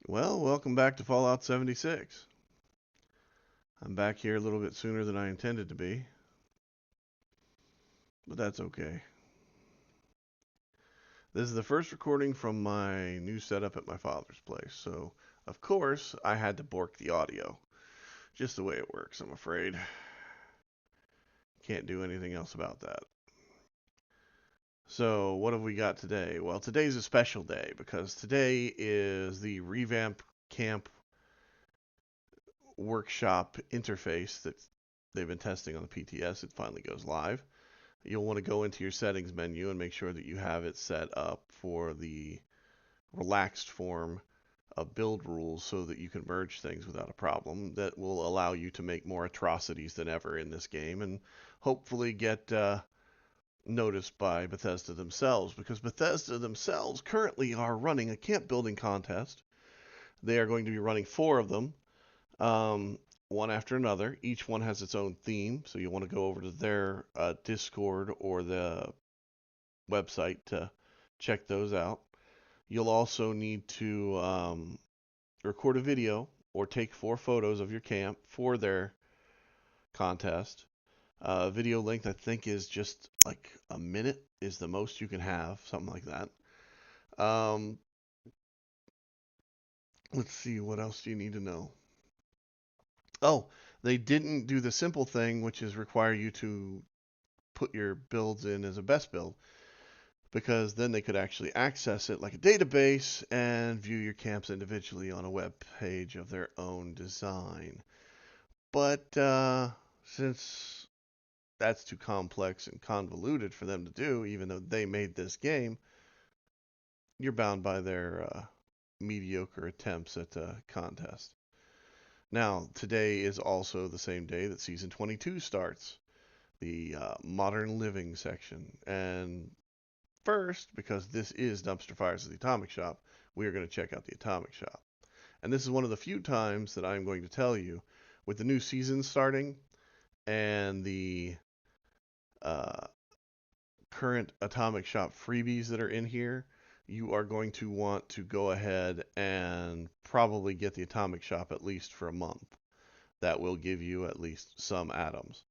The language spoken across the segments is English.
Well, welcome back to Fallout 76. I'm back here a little bit sooner than I intended to be, but that's okay. This is the first recording from my new setup at my father's place, so of course I had to bork the audio. Just the way it works, I'm afraid. Can't do anything else about that. So, what have we got today? Well, today's a special day because today is the revamp camp workshop interface that they've been testing on the PTS. It finally goes live. You'll want to go into your settings menu and make sure that you have it set up for the relaxed form of build rules so that you can merge things without a problem. That will allow you to make more atrocities than ever in this game and hopefully get noticed by Bethesda themselves, because Bethesda themselves currently are running a camp building contest. They are going to be running 4 of them, um, one after another. Each one has its own theme, so you want to go over to their Discord or the website to check those out. You'll also need to record a video or take 4 photos of your camp for their contest. Video length, I think, is just like a minute is the most you can have, something like that. Um, let's see, what else do you need to know? Oh, they didn't do the simple thing, which is require you to put your builds in as a best build, because then they could actually access it like a database and view your camps individually on a web page of their own design. But since that's too complex and convoluted for them to do, even though they made this game, you're bound by their mediocre attempts at a contest. Now, today is also the same day that Season 22 starts, the Modern Living section. And first, because this is Dumpster Fires at the Atomic Shop, we are going to check out the Atomic Shop. And this is one of the few times that I'm going to tell you, with the new season starting and the uh, current Atomic Shop freebies that are in here, you are going to want to go ahead and probably get the Atomic Shop at least for a month. That will give you at least some atoms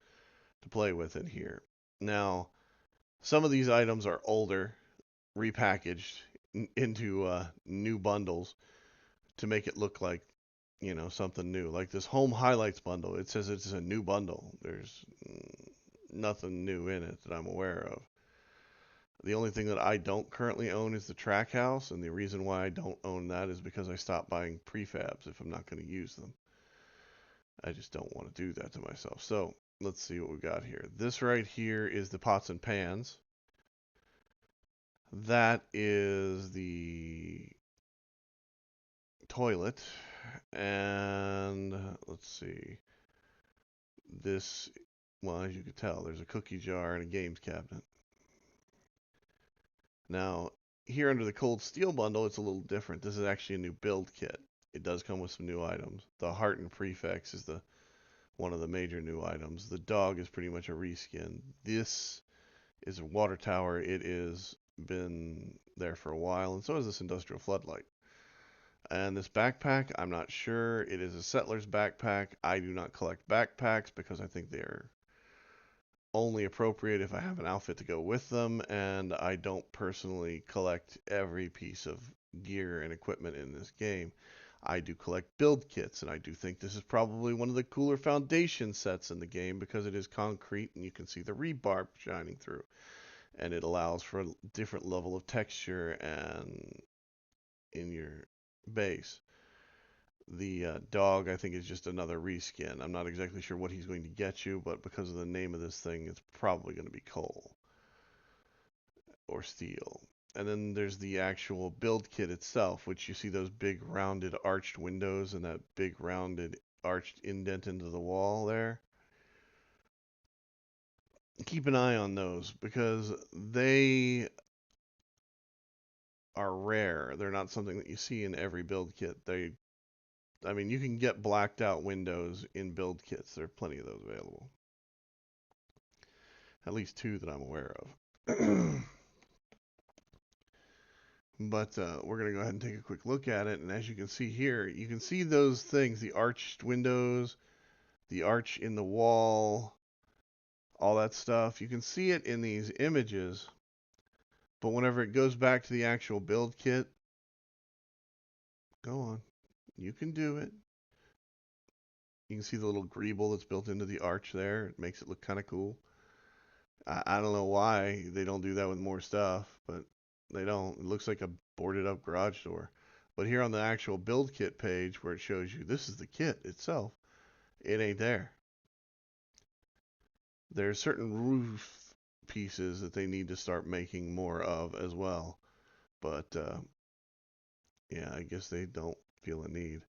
to play with in here. Now, some of these items are older, repackaged into new bundles to make it look like, something new. Like this Home Highlights bundle, it says it's a new bundle. There's nothing new in it that I'm aware of. The only thing that I don't currently own is the Track House, and the reason why I don't own that is because I stopped buying prefabs if I'm not going to use them. I just don't want to do that to myself. So let's see what we got here. This right here is the pots and pans. That is the toilet. And let's see. This, well, as you can tell, there's a cookie jar and a games cabinet. Now, here under the Cold Steel bundle, it's a little different. This is actually a new build kit. It does come with some new items. The Heart and Prefix is the one of the major new items. The dog is pretty much a reskin. This is a water tower. It has been there for a while, and so is this industrial floodlight. And this backpack, I'm not sure. It is a settler's backpack. I do not collect backpacks because I think they're only appropriate if I have an outfit to go with them, and I don't personally collect every piece of gear and equipment in this game. I do collect build kits, and I do think this is probably one of the cooler foundation sets in the game because it is concrete and you can see the rebar shining through, and it allows for a different level of texture and in your base. The dog, I think, is just another reskin. I'm not exactly sure what he's going to get you, but because of the name of this thing, it's probably going to be coal or steel. And then there's the actual build kit itself, which you see those big rounded arched windows and that big rounded arched indent into the wall there. Keep an eye on those because they are rare. They're not something that you see in every build kit. I mean, you can get blacked out windows in build kits. There are plenty of those available. At least 2 that I'm aware of. But we're going to go ahead and take a quick look at it. And as you can see here, you can see those things, the arched windows, the arch in the wall, all that stuff. You can see it in these images, but whenever it goes back to the actual build kit, go on, you can do it. You can see the little greeble that's built into the arch there. It makes it look kind of cool. I don't know why they don't do that with more stuff, but they don't. It looks like a boarded up garage door. But here on the actual build kit page where it shows you this is the kit itself, it ain't there. There are certain roof pieces that they need to start making more of as well. But yeah, I guess they don't feel a need.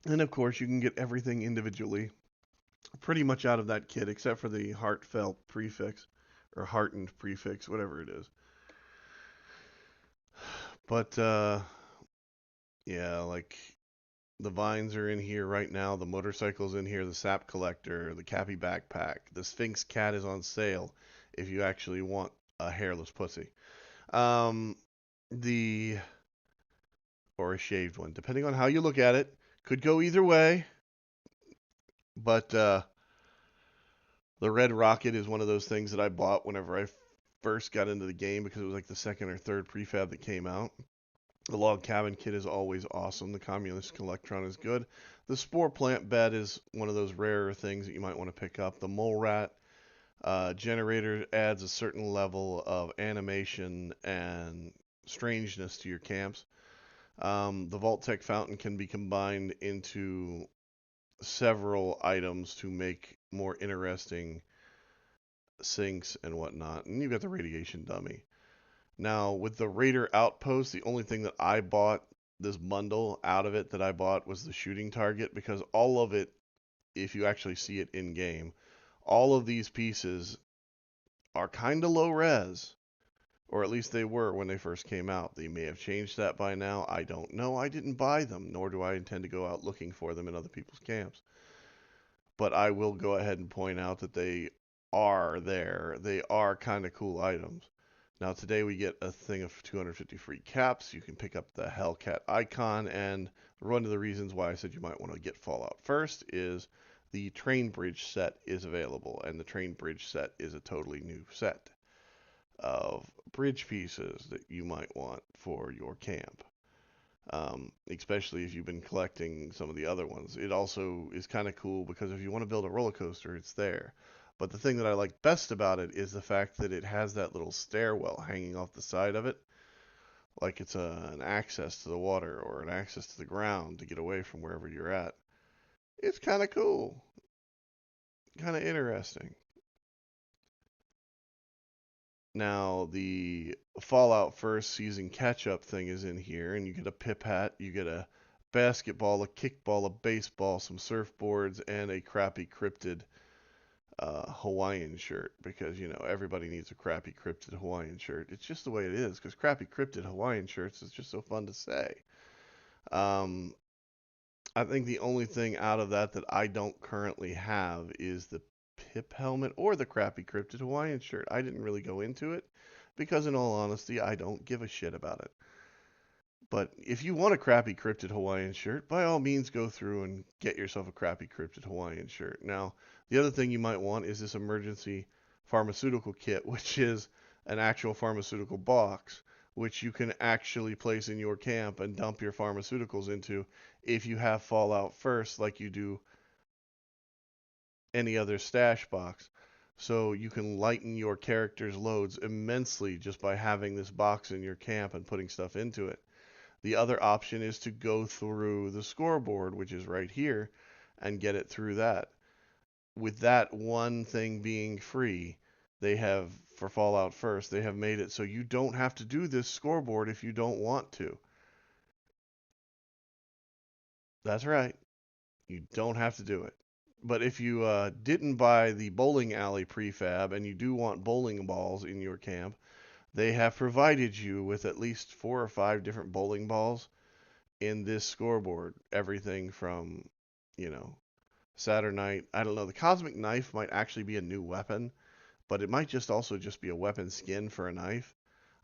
And of course, you can get everything individually pretty much out of that kit except for the heartfelt prefix or heartened prefix, whatever it is. But yeah, like the vines are in here right now, the motorcycle's in here, the sap collector, the Cappy backpack, the Sphinx cat is on sale if you actually want a hairless pussy. Um, the or a shaved one, depending on how you look at it, could go either way. But the Red Rocket is one of those things that I bought whenever I first got into the game because it was like the second or third prefab that came out. The Log Cabin Kit is always awesome. The Communist Electron is good. The Spore Plant Bed is one of those rarer things that you might want to pick up. The Mole Rat generator adds a certain level of animation and strangeness to your camps. The Vault-Tec Fountain can be combined into several items to make more interesting sinks and whatnot. And you've got the Radiation Dummy. Now, with the Raider Outpost, the only thing that I bought, this bundle out of it that I bought, was the shooting target because all of it, if you actually see it in game, all of these pieces are kind of low res, or at least they were when they first came out. They may have changed that by now. I don't know. I didn't buy them, nor do I intend to go out looking for them in other people's camps. But I will go ahead and point out that they are there. They are kind of cool items. Now today we get a thing of 250 free caps. You can pick up the Hellcat icon, and one of the reasons why I said you might want to get Fallout first is the Train Bridge set is available, and the Train Bridge set is a totally new set of bridge pieces that you might want for your camp. Especially if you've been collecting some of the other ones. It also is kind of cool because if you want to build a roller coaster, it's there. But the thing that I like best about it is the fact that it has that little stairwell hanging off the side of it, like it's an access to the water or an access to the ground to get away from wherever you're at. It's kind of cool, kind of interesting. Now, the Fallout First season catch up thing is in here, and you get a pip hat, you get a basketball, a kickball, a baseball, some surfboards, and a crappy cryptid Hawaiian shirt because, you know, everybody needs a crappy cryptid Hawaiian shirt. It's just the way it is because crappy cryptid Hawaiian shirts is just so fun to say. Um, I think the only thing out of that that I don't currently have is the pip helmet or the crappy cryptid Hawaiian shirt. I didn't really go into it because, in all honesty, I don't give a shit about it. But if you want a crappy cryptid Hawaiian shirt, by all means go through and get yourself a crappy cryptid Hawaiian shirt. Now, the other thing you might want is this emergency pharmaceutical kit, which is an actual pharmaceutical box, which you can actually place in your camp and dump your pharmaceuticals into if you have Fallout First, like you do any other stash box. So you can lighten your character's loads immensely just by having this box in your camp and putting stuff into it. The other option is to go through the scoreboard, which is right here, and get it through that. With that one thing being free, they have, for Fallout First, they have made it so you don't have to do this scoreboard if you don't want to. That's right. You don't have to do it. But if you didn't buy the bowling alley prefab and you do want bowling balls in your camp, they have provided you with at least 4 or 5 different bowling balls in this scoreboard. Everything from, you know, Saturnite. I don't know. The Cosmic Knife might actually be a new weapon, but it might just also just be a weapon skin for a knife.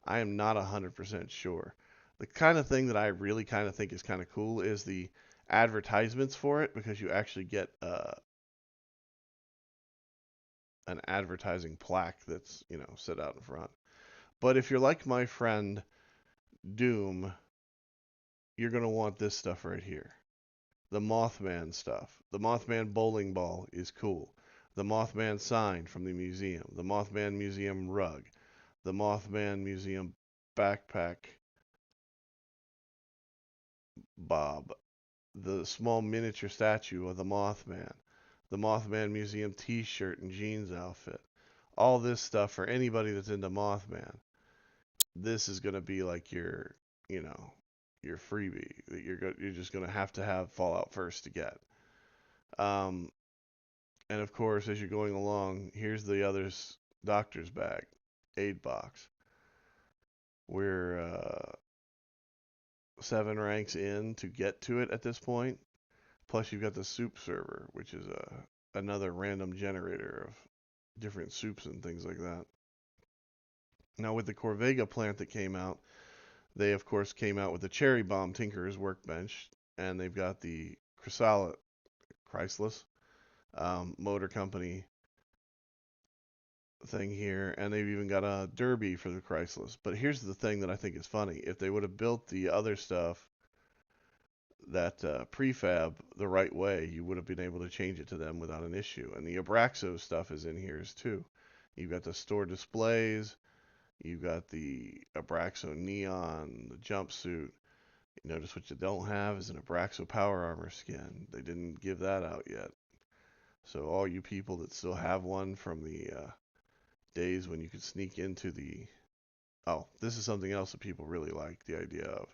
I am not 100% sure. The kind of thing that I really kind of think is kind of cool is the advertisements for it, because you actually get an advertising plaque that's, set out in front. But if you're like my friend Doom, you're going to want this stuff right here. The Mothman stuff. The Mothman bowling ball is cool. The Mothman sign from the museum. The Mothman museum rug. The Mothman museum backpack bob. The small miniature statue of the Mothman. The Mothman museum t-shirt and jeans outfit. All this stuff for anybody that's into Mothman. This is going to be like you know, your freebie that you're just going to have Fallout first to get. Um, and of course, as you're going along, here's the other's doctor's bag, aid box. We're 7 ranks in to get to it at this point. Plus, you've got the soup server, which is another random generator of different soups and things like that. Now, with the Corvega plant that came out, they of course came out with the Cherry Bomb Tinker's workbench, and they've got the Chrysalis Motor Company thing here, and they've even got a Derby for the Chrysalis. But here's the thing that I think is funny: if they would have built the other stuff, that prefab, the right way, you would have been able to change it to them without an issue. And the Abraxo stuff is in here too. You've got the store displays, you've got the Abraxo neon, the jumpsuit. You notice what you don't have is an Abraxo power armor skin. They didn't give that out yet. So all you people that still have one from the days when you could sneak into the... Oh, this is something else that people really like, the idea of.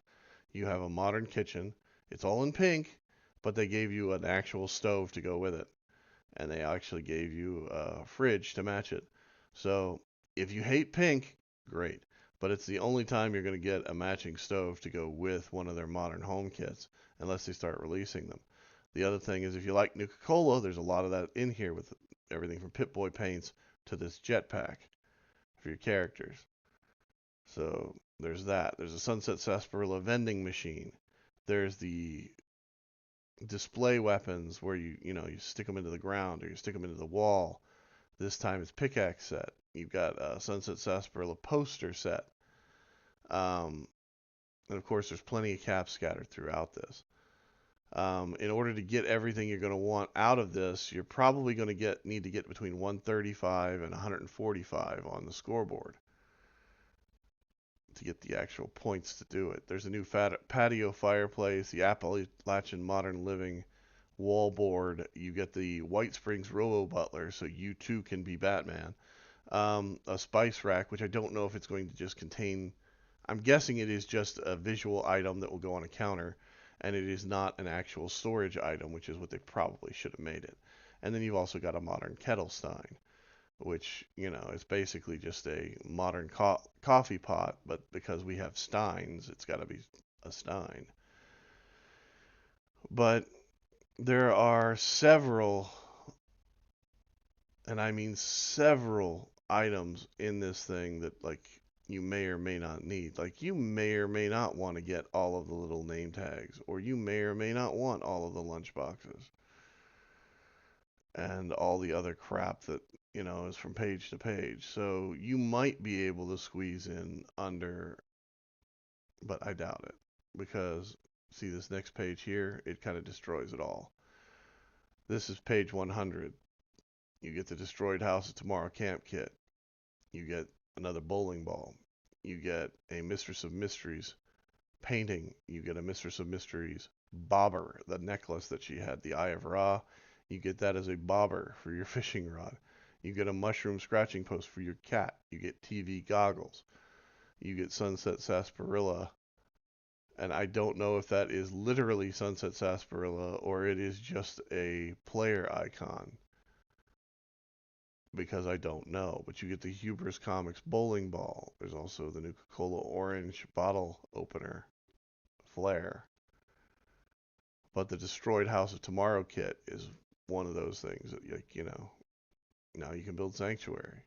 You have a modern kitchen. It's all in pink, but they gave you an actual stove to go with it. And they actually gave you a fridge to match it. So if you hate pink, great. But it's the only time you're going to get a matching stove to go with one of their modern home kits, unless they start releasing them. The other thing is, if you like Nuka-Cola, there's a lot of that in here with everything from Pip-Boy paints to this jetpack for your characters. So there's that. There's a Sunset Sarsaparilla vending machine. There's the display weapons where you stick them into the ground or you stick them into the wall. This time it's pickaxe set. You've got a Sunset Sarsaparilla poster set. And of course, there's plenty of caps scattered throughout this. In order to get everything you're going to want out of this, you're probably going to need to get between 135 and 145 on the scoreboard to get the actual points to do it. There's a new patio fireplace, the Appalachian Modern Living wallboard. You get the White Springs Robo Butler, so you too can be Batman. A spice rack, which I don't know if it's going to just contain... I'm guessing it is just a visual item that will go on a counter, and it is not an actual storage item, which is what they probably should have made it. And then you've also got a modern kettle stein, which, is basically just a modern coffee pot, but because we have steins, it's got to be a stein. But there are several, and I mean several, items in this thing that, like, you may or may not need. Like, you may or may not want to get all of the little name tags, or you may or may not want all of the lunch boxes and all the other crap that, is from page to page. So you might be able to squeeze in under, but I doubt it, because see this next page here, it kind of destroys it all. This is page 100. You get the Destroyed House of Tomorrow camp kit. You get another bowling ball. You get a Mistress of Mysteries painting. You get a Mistress of Mysteries bobber, the necklace that she had, the Eye of Ra. You get that as a bobber for your fishing rod. You get a mushroom scratching post for your cat. You get TV goggles. You get Sunset Sarsaparilla. And I don't know if that is literally Sunset Sarsaparilla or it is just a player icon, because I don't know. But you get the Hubris Comics bowling ball. There's also the Nuka-Cola orange bottle opener flare. But the Destroyed House of Tomorrow kit is one of those things that, now you can build Sanctuary.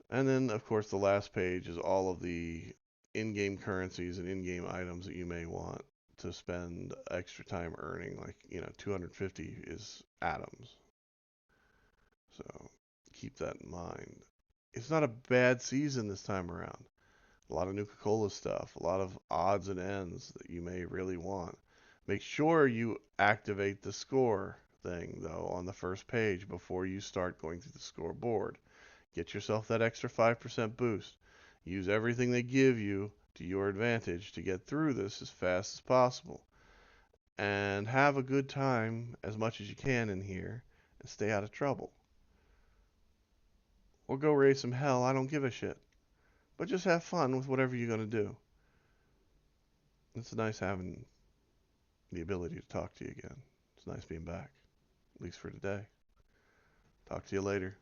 And then, of course, the last page is all of the in-game currencies and in-game items that you may want to spend extra time earning. Like, 250 is atoms. So keep that in mind. It's not a bad season this time around. A lot of Nuka-Cola stuff, a lot of odds and ends that you may really want. Make sure you activate the score thing, though, on the first page before you start going through the scoreboard. Get yourself that extra 5% boost. Use everything they give you to your advantage to get through this as fast as possible. And have a good time as much as you can in here and stay out of trouble. Or go raise some hell, I don't give a shit. But just have fun with whatever you're going to do. It's nice having the ability to talk to you again. It's nice being back, at least for today. Talk to you later.